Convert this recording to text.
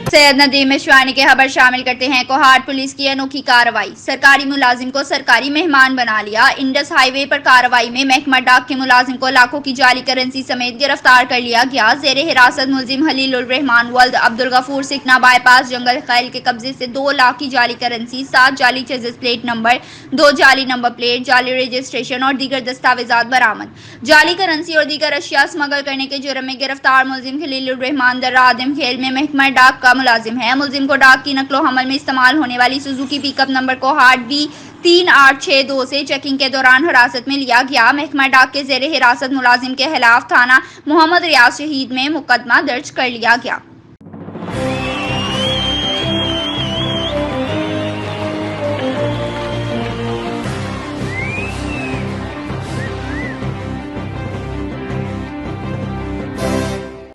सैयद नदीम मिश्वानी के खबर शामिल करते हैं। कोहाट पुलिस की अनोखी कार्रवाई, सरकारी मुलाजिम को सरकारी मेहमान बना लिया। इंडस हाईवे पर कार्रवाई में महकमा डाक के मुलाजिम को लाखों की जाली करेंसी समेत गिरफ्तार कर लिया गया। जेर हिरासत मुलजिम हलीलुर रहमान वल्द अब्दुल गफूर सिकना बाईपास जंगल खैल के कब्जे से 2 लाख की जाली करेंसी, 7 जाली चेजिस प्लेट नंबर, 2 जाली नंबर प्लेट, जाली रजिस्ट्रेशन और दीगर दस्तावेजात बरामद। जाली करेंसी और दीगर अशिया स्मगल करने के जुर्म में गिरफ्तार मुलजिम हलीलुर रहमान दर्रा आदम खेल में महकमा डाक का मुलाजिम है। मुलजिम को डाक की नकलो हमल में इस्तेमाल होने वाली Suzuki pickup number Kohat B3862 से चेकिंग के दौरान हिरासत में लिया गया। महकमा डाक के जेर हिरासत मुलाजिम के खिलाफ थाना मोहम्मद रियाज शहीद में मुकदमा दर्ज कर लिया गया।